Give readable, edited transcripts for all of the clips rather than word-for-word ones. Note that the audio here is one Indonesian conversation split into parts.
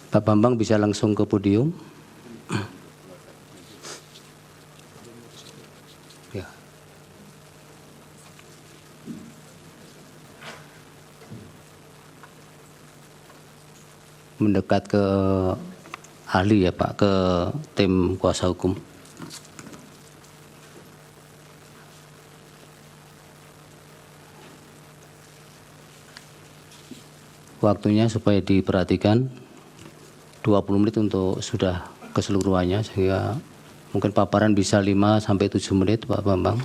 Pak Bambang bisa langsung ke podium. Ya. Mendekat ke ahli ya Pak, ke tim kuasa hukum. Waktunya supaya diperhatikan 20 menit untuk sudah keseluruhannya, sehingga mungkin paparan bisa 5-7 menit Pak Bambang.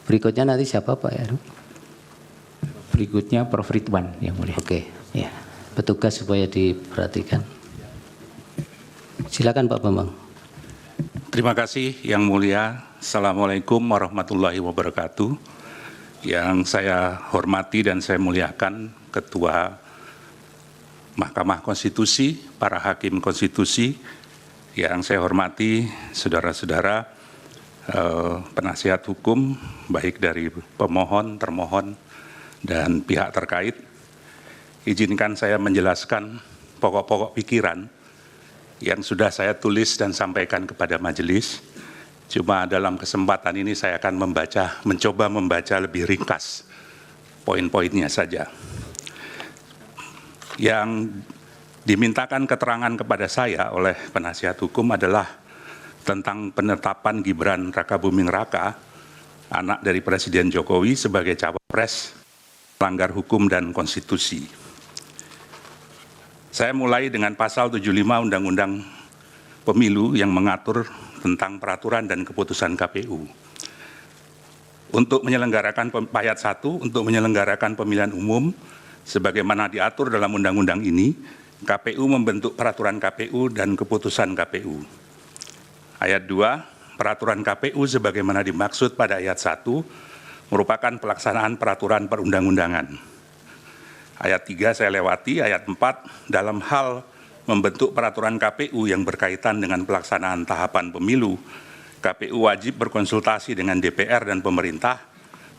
Berikutnya nanti siapa Pak ya? Berikutnya Prof. Ridwan yang mulia. Oke, Ya. petugas supaya diperhatikan. Silakan Pak Bambang. Terima kasih Yang Mulia. Assalamualaikum warahmatullahi wabarakatuh. Yang saya hormati dan saya muliakan Ketua Mahkamah Konstitusi, para hakim konstitusi, yang saya hormati saudara-saudara penasihat hukum, baik dari pemohon, termohon, dan pihak terkait. Izinkan saya menjelaskan pokok-pokok pikiran yang sudah saya tulis dan sampaikan kepada majelis. Cuma dalam kesempatan ini saya akan mencoba membaca lebih ringkas poin-poinnya saja. Yang dimintakan keterangan kepada saya oleh penasihat hukum adalah tentang penetapan Gibran Rakabuming Raka, anak dari Presiden Jokowi, sebagai cawapres melanggar hukum dan konstitusi. Saya mulai dengan pasal 75 Undang-Undang Pemilu yang mengatur tentang peraturan dan keputusan KPU. Untuk menyelenggarakan ayat 1, untuk menyelenggarakan pemilihan umum, sebagaimana diatur dalam undang-undang ini, KPU membentuk peraturan KPU dan keputusan KPU. Ayat 2, peraturan KPU sebagaimana dimaksud pada ayat 1 merupakan pelaksanaan peraturan perundang-undangan. Ayat 3 saya lewati, ayat 4, dalam hal membentuk peraturan KPU yang berkaitan dengan pelaksanaan tahapan pemilu, KPU wajib berkonsultasi dengan DPR dan pemerintah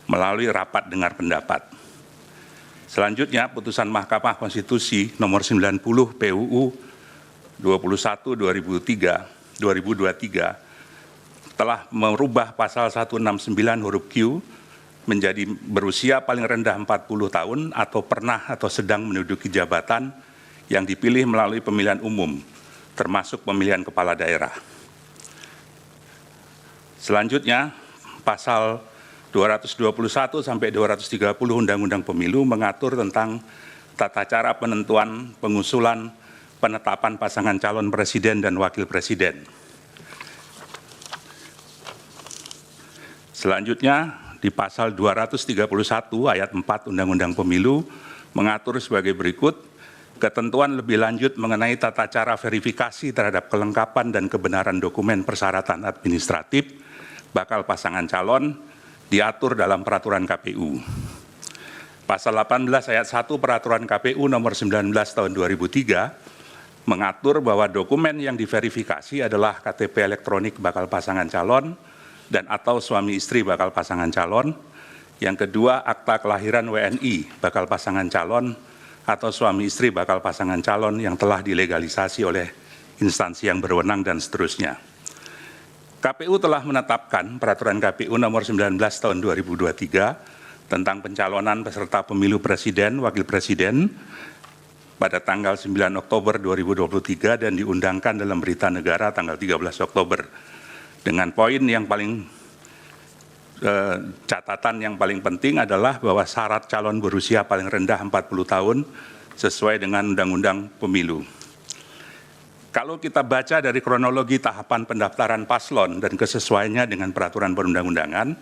melalui rapat dengar pendapat. Selanjutnya, putusan Mahkamah Konstitusi nomor 90 PUU 21/2023 telah merubah pasal 169 huruf Q menjadi berusia paling rendah 40 tahun atau pernah atau sedang menduduki jabatan yang dipilih melalui pemilihan umum, termasuk pemilihan kepala daerah. Selanjutnya, pasal 221 sampai 230 Undang-Undang Pemilu mengatur tentang tata cara penentuan, pengusulan, penetapan pasangan calon presiden dan wakil presiden. Selanjutnya, di pasal 231 ayat 4 Undang-Undang Pemilu mengatur sebagai berikut, ketentuan lebih lanjut mengenai tata cara verifikasi terhadap kelengkapan dan kebenaran dokumen persyaratan administratif bakal pasangan calon diatur dalam peraturan KPU. Pasal 18 ayat 1 peraturan KPU nomor 19 tahun 2003 mengatur bahwa dokumen yang diverifikasi adalah KTP elektronik bakal pasangan calon dan atau suami istri bakal pasangan calon. Yang kedua, akta kelahiran WNI bakal pasangan calon atau suami istri bakal pasangan calon yang telah dilegalisasi oleh instansi yang berwenang dan seterusnya. KPU telah menetapkan peraturan KPU nomor 19 tahun 2023 tentang pencalonan peserta pemilu presiden, wakil presiden pada tanggal 9 Oktober 2023 dan diundangkan dalam berita negara tanggal 13 Oktober. Dengan poin yang paling catatan yang paling penting adalah bahwa syarat calon berusia paling rendah 40 tahun sesuai dengan Undang-Undang Pemilu. Kalau kita baca dari kronologi tahapan pendaftaran paslon dan kesesuaiannya dengan peraturan perundang-undangan,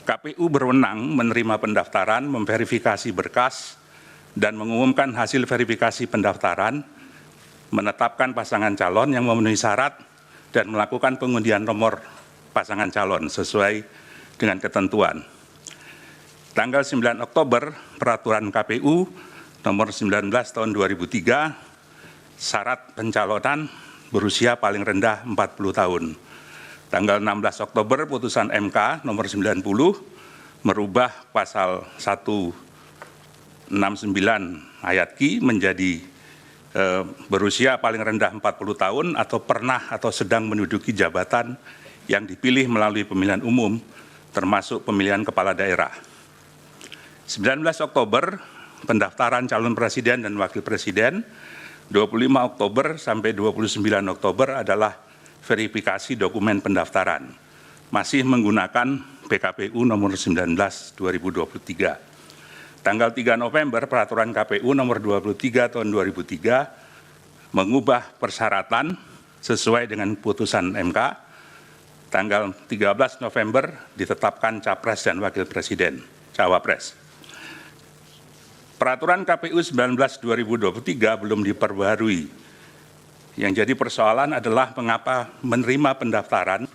KPU berwenang menerima pendaftaran, memverifikasi berkas, dan mengumumkan hasil verifikasi pendaftaran, menetapkan pasangan calon yang memenuhi syarat, dan melakukan pengundian nomor pasangan calon sesuai dengan ketentuan. Tanggal 9 Oktober, Peraturan KPU nomor 19 tahun 2003, syarat pencalonan berusia paling rendah 40 tahun. Tanggal 16 Oktober, putusan MK nomor 90 merubah pasal 169 ayat Q menjadi berusia paling rendah 40 tahun atau pernah atau sedang menduduki jabatan yang dipilih melalui pemilihan umum, termasuk pemilihan kepala daerah. 19 Oktober, pendaftaran calon presiden dan wakil presiden. 25 Oktober sampai 29 Oktober adalah verifikasi dokumen pendaftaran. Masih menggunakan PKPU nomor 19 2023. Tanggal 3 November, Peraturan KPU nomor 23 tahun 2003 mengubah persyaratan sesuai dengan putusan MK. Tanggal 13 November ditetapkan Capres dan Wakil Presiden, Cawapres. Peraturan KPU 19 2023 belum diperbarui. Yang jadi persoalan adalah mengapa menerima pendaftaran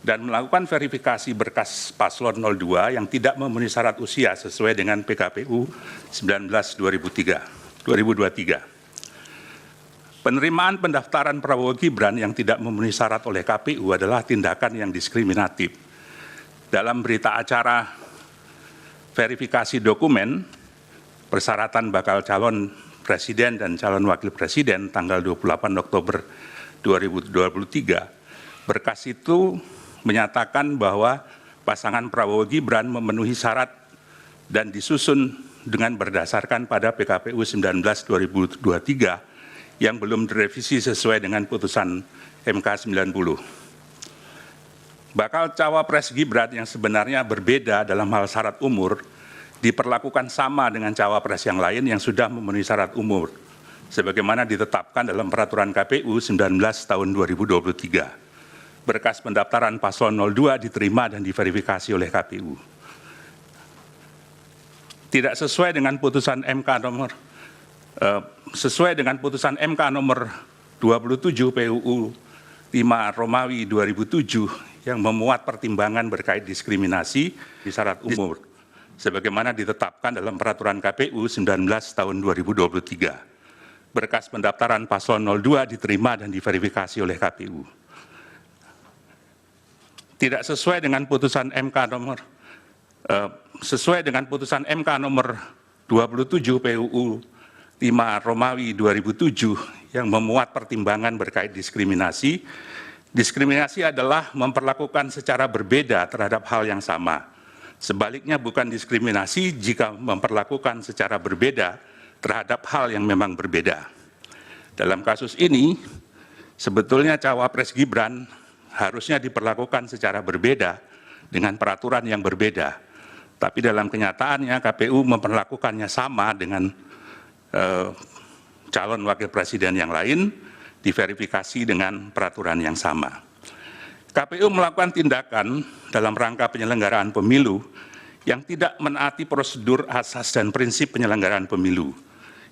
dan melakukan verifikasi berkas paslon 02 yang tidak memenuhi syarat usia sesuai dengan PKPU 19 2023. Penerimaan pendaftaran Prabowo Gibran yang tidak memenuhi syarat oleh KPU adalah tindakan yang diskriminatif. Dalam berita acara verifikasi dokumen, persyaratan bakal calon presiden dan calon wakil presiden tanggal 28 Oktober 2023, berkas itu menyatakan bahwa pasangan Prabowo Gibran memenuhi syarat dan disusun dengan berdasarkan pada PKPU 19 2023 yang belum direvisi sesuai dengan putusan MK 90. Bakal cawapres Gibran yang sebenarnya berbeda dalam hal syarat umur diperlakukan sama dengan cawapres yang lain yang sudah memenuhi syarat umur, sebagaimana ditetapkan dalam Peraturan KPU 19 tahun 2023. Berkas pendaftaran paslon 02 diterima dan diverifikasi oleh KPU. Tidak sesuai dengan putusan MK nomor 27 PUU 5 Romawi 2007 yang memuat pertimbangan berkait diskriminasi di syarat umur, sebagaimana ditetapkan dalam Peraturan KPU 19 tahun 2023. Berkas pendaftaran paslon 02 diterima dan diverifikasi oleh KPU. Tidak sesuai dengan putusan MK nomor 27 PUU 5 Romawi 2007 yang memuat pertimbangan berkait diskriminasi. Diskriminasi adalah memperlakukan secara berbeda terhadap hal yang sama. Sebaliknya bukan diskriminasi jika memperlakukan secara berbeda terhadap hal yang memang berbeda. Dalam kasus ini, sebetulnya cawapres Gibran harusnya diperlakukan secara berbeda dengan peraturan yang berbeda. Tapi dalam kenyataannya KPU memperlakukannya sama dengan calon wakil presiden yang lain, diverifikasi dengan peraturan yang sama. KPU melakukan tindakan dalam rangka penyelenggaraan pemilu yang tidak menaati prosedur asas dan prinsip penyelenggaraan pemilu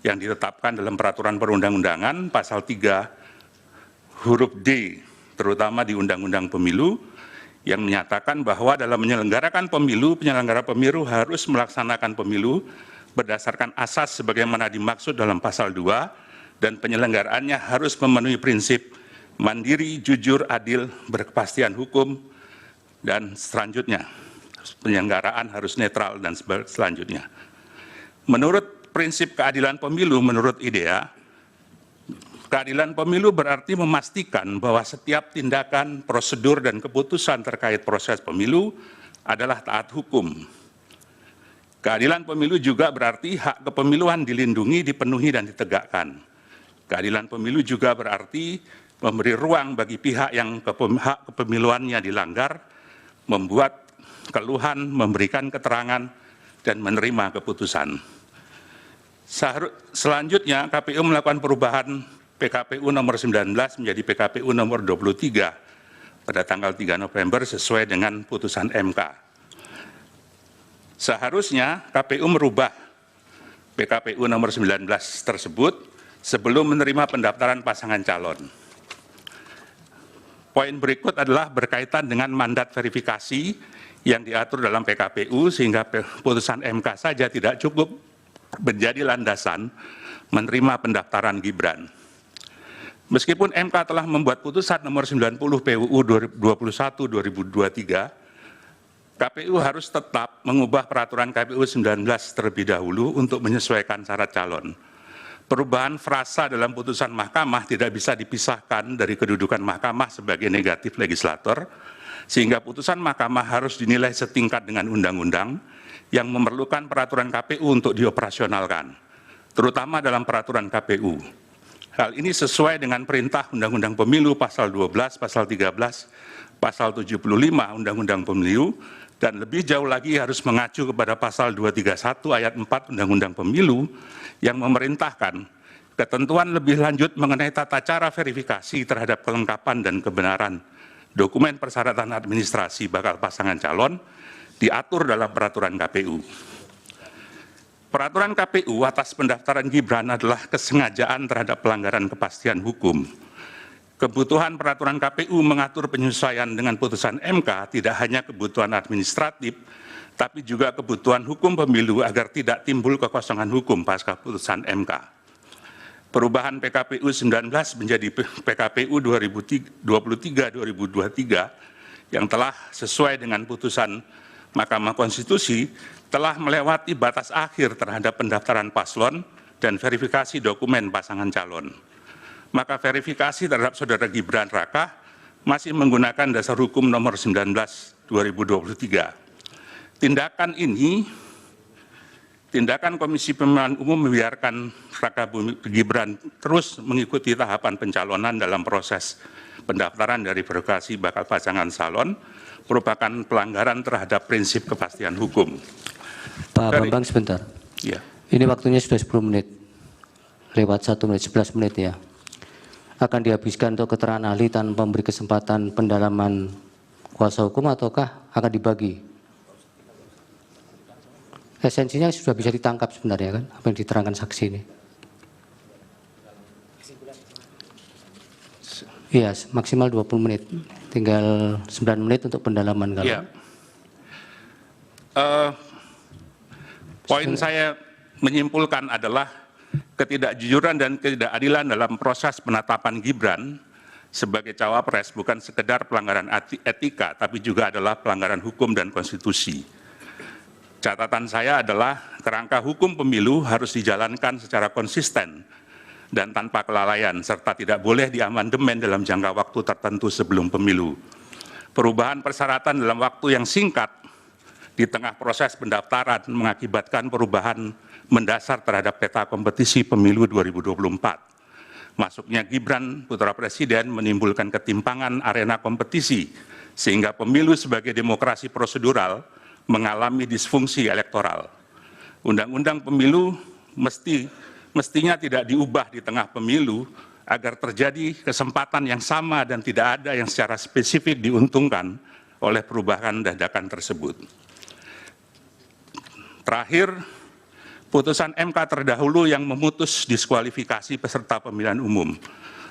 yang ditetapkan dalam peraturan perundang-undangan pasal 3 huruf D, terutama di Undang-Undang Pemilu, yang menyatakan bahwa dalam menyelenggarakan pemilu, penyelenggara pemilu harus melaksanakan pemilu berdasarkan asas sebagaimana dimaksud dalam pasal 2, dan penyelenggaraannya harus memenuhi prinsip mandiri, jujur, adil, berkepastian hukum, dan selanjutnya. Penyelenggaraan harus netral dan selanjutnya. Menurut prinsip keadilan pemilu, menurut IDEA, keadilan pemilu berarti memastikan bahwa setiap tindakan, prosedur, dan keputusan terkait proses pemilu adalah taat hukum. Keadilan pemilu juga berarti hak kepemiluan dilindungi, dipenuhi, dan ditegakkan. Keadilan pemilu juga berarti memberi ruang bagi pihak yang hak kepemiluannya dilanggar, membuat keluhan, memberikan keterangan, dan menerima keputusan. Selanjutnya, KPU melakukan perubahan PKPU nomor 19 menjadi PKPU nomor 23 pada tanggal 3 November sesuai dengan putusan MK. Seharusnya KPU merubah PKPU nomor 19 tersebut sebelum menerima pendaftaran pasangan calon. Poin berikut adalah berkaitan dengan mandat verifikasi yang diatur dalam PKPU, sehingga putusan MK saja tidak cukup menjadi landasan menerima pendaftaran Gibran. Meskipun MK telah membuat putusan nomor 90 PUU 21/2023, KPU harus tetap mengubah peraturan KPU 19 terlebih dahulu untuk menyesuaikan syarat calon. Perubahan frasa dalam putusan mahkamah tidak bisa dipisahkan dari kedudukan mahkamah sebagai negatif legislator, sehingga putusan mahkamah harus dinilai setingkat dengan undang-undang yang memerlukan peraturan KPU untuk dioperasionalkan, terutama dalam peraturan KPU. Hal ini sesuai dengan perintah Undang-Undang Pemilu pasal 12, pasal 13, pasal 75 Undang-Undang Pemilu, dan lebih jauh lagi harus mengacu kepada pasal 231 ayat 4 Undang-Undang Pemilu yang memerintahkan ketentuan lebih lanjut mengenai tata cara verifikasi terhadap kelengkapan dan kebenaran dokumen persyaratan administrasi bakal pasangan calon diatur dalam peraturan KPU. Peraturan KPU atas pendaftaran Gibran adalah kesengajaan terhadap pelanggaran kepastian hukum. Kebutuhan peraturan KPU mengatur penyesuaian dengan putusan MK tidak hanya kebutuhan administratif, tapi juga kebutuhan hukum pemilu agar tidak timbul kekosongan hukum pasca putusan MK. Perubahan PKPU 19 menjadi PKPU 2023-2023 yang telah sesuai dengan putusan Mahkamah Konstitusi telah melewati batas akhir terhadap pendaftaran paslon dan verifikasi dokumen pasangan calon. Maka verifikasi terhadap saudara Gibran Raka masih menggunakan dasar hukum nomor 19/2023. Tindakan Komisi Pemilihan Umum membiarkan Raka Gibran terus mengikuti tahapan pencalonan dalam proses pendaftaran dari verifikasi bakal pasangan calon merupakan pelanggaran terhadap prinsip kepastian hukum. Pak Bambang, sebentar. Ya. Ini waktunya sudah 10 menit. Lewat 1 menit, 11 menit ya. Akan dihabiskan untuk keterangan ahli tanpa memberi kesempatan pendalaman kuasa hukum ataukah akan dibagi? Esensinya sudah bisa ditangkap sebenarnya kan, apa yang diterangkan saksi ini. Iya, maksimal 20 menit. Tinggal 9 menit untuk pendalaman kalau. Ya. Poin saya menyimpulkan adalah ketidakjujuran dan ketidakadilan dalam proses penetapan Gibran sebagai cawapres bukan sekedar pelanggaran etika, tapi juga adalah pelanggaran hukum dan konstitusi. Catatan saya adalah kerangka hukum pemilu harus dijalankan secara konsisten dan tanpa kelalaian, serta tidak boleh diamandemen dalam jangka waktu tertentu sebelum pemilu. Perubahan persyaratan dalam waktu yang singkat di tengah proses pendaftaran mengakibatkan perubahan mendasar terhadap peta kompetisi pemilu 2024. Masuknya Gibran putra presiden menimbulkan ketimpangan arena kompetisi, sehingga pemilu sebagai demokrasi prosedural mengalami disfungsi elektoral. Undang-undang pemilu mestinya tidak diubah di tengah pemilu agar terjadi kesempatan yang sama dan tidak ada yang secara spesifik diuntungkan oleh perubahan dadakan tersebut. Terakhir, putusan MK terdahulu yang memutus diskualifikasi peserta pemilihan umum.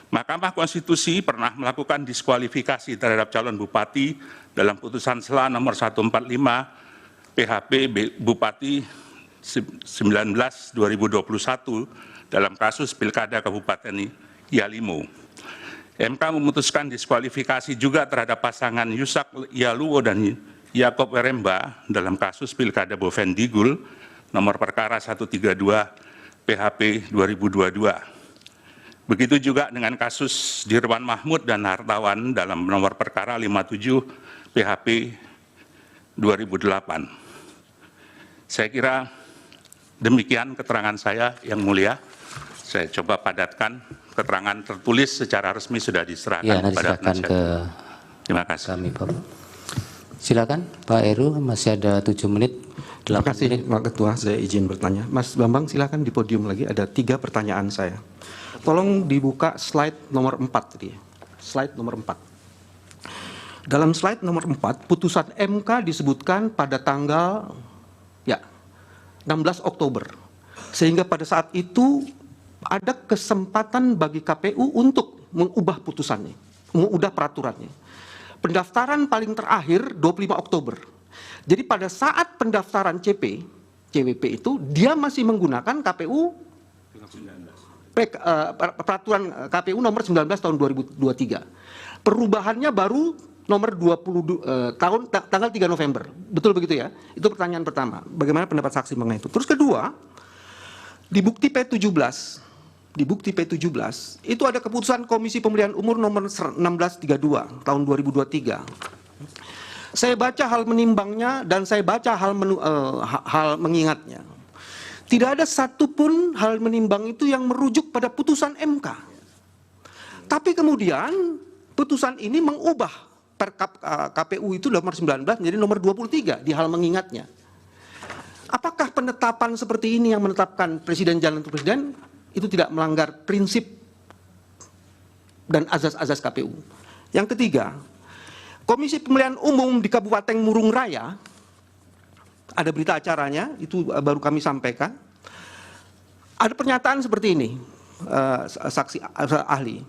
Mahkamah Konstitusi pernah melakukan diskualifikasi terhadap calon bupati dalam putusan SELA nomor 145 PHP Bupati 19/2021 dalam kasus Pilkada Kabupaten Yalimo. MK memutuskan diskualifikasi juga terhadap pasangan Yusak Yaluwo dan Yakob Weremba dalam kasus Pilkada Bovendigul nomor perkara 132 PHP 2022. Begitu juga dengan kasus Dirwan Mahmud dan Hartawan dalam nomor perkara 57 PHP 2008. Saya kira demikian keterangan saya, Yang Mulia. Saya coba padatkan, keterangan tertulis secara resmi sudah diserahkan kepada penasihat. Terima kasih. Kami, Bapak. Silakan Pak Heru, masih ada 7 menit. Terima kasih Pak Ketua, saya izin bertanya. Mas Bambang silakan di podium lagi, ada 3 pertanyaan saya. Tolong dibuka slide nomor 4 tadi. Slide nomor 4. Dalam slide nomor 4, putusan MK disebutkan pada tanggal 16 Oktober. Sehingga pada saat itu ada kesempatan bagi KPU untuk mengubah putusannya, mengubah peraturannya. Pendaftaran paling terakhir 25 Oktober. Jadi pada saat pendaftaran CWP itu dia masih menggunakan peraturan KPU nomor 19 tahun 2023. Perubahannya baru nomor 20 tanggal 3 November. Betul begitu ya? Itu pertanyaan pertama. Bagaimana pendapat saksi mengenai itu? Terus kedua, di bukti P17 itu ada keputusan Komisi Pemilihan Umum nomor 1632 tahun 2023. Saya baca hal menimbangnya dan saya baca hal mengingatnya. Tidak ada satupun hal menimbang itu yang merujuk pada putusan MK. Tapi kemudian putusan ini mengubah KPU itu nomor 19 menjadi nomor 23 di hal mengingatnya. Apakah penetapan seperti ini yang menetapkan presiden jalan untuk presiden itu tidak melanggar prinsip dan azas-azas KPU? Yang ketiga, Komisi Pemilihan Umum di Kabupaten Murung Raya, ada berita acaranya, itu baru kami sampaikan. Ada pernyataan seperti ini, saksi ahli.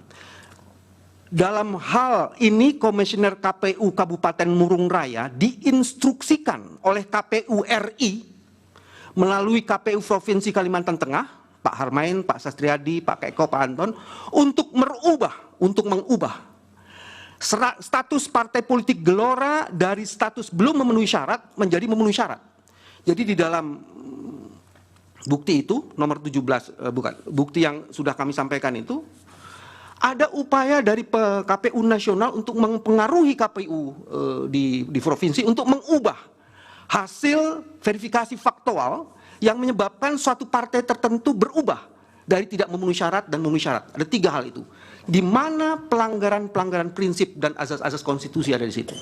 Dalam hal ini, Komisioner KPU Kabupaten Murung Raya diinstruksikan oleh KPU RI melalui KPU Provinsi Kalimantan Tengah, Pak Harmain, Pak Sastriadi, Pak Keko, Pak Anton, untuk mengubah status partai politik Gelora dari status belum memenuhi syarat menjadi memenuhi syarat. Jadi di dalam bukti itu nomor 17 bukti yang sudah kami sampaikan itu ada upaya dari KPU nasional untuk mempengaruhi KPU di provinsi untuk mengubah hasil verifikasi faktual yang menyebabkan suatu partai tertentu berubah dari tidak memenuhi syarat dan memenuhi syarat. Ada 3 hal itu. Di mana pelanggaran prinsip dan azas-azas konstitusi ada di situ.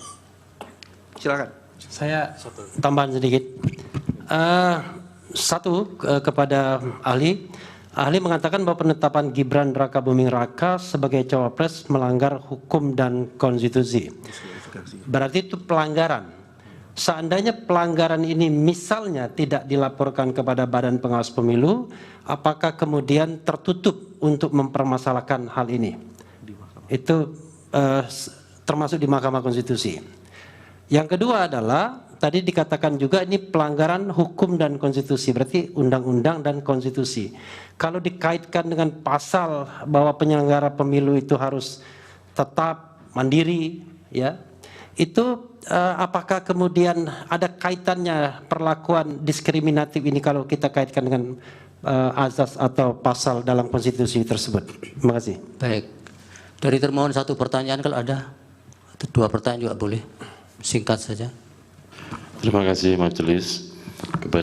Silakan. Saya tambahan sedikit. Kepada ahli. Ahli mengatakan bahwa penetapan Gibran Rakabuming Raka sebagai cawapres melanggar hukum dan konstitusi. Berarti itu pelanggaran. Seandainya pelanggaran ini misalnya tidak dilaporkan kepada Badan Pengawas Pemilu, apakah kemudian tertutup untuk mempermasalahkan hal ini? Itu termasuk di Mahkamah Konstitusi. Yang kedua adalah, tadi dikatakan juga ini pelanggaran hukum dan konstitusi, berarti undang-undang dan konstitusi. Kalau dikaitkan dengan pasal bahwa penyelenggara pemilu itu harus tetap mandiri, ya, itu apakah kemudian ada kaitannya perlakuan diskriminatif ini kalau kita kaitkan dengan azas atau pasal dalam konstitusi tersebut? Terima kasih. Baik. Dari termohon 1 pertanyaan kalau ada, atau 2 pertanyaan juga boleh. Singkat saja. Terima kasih majelis.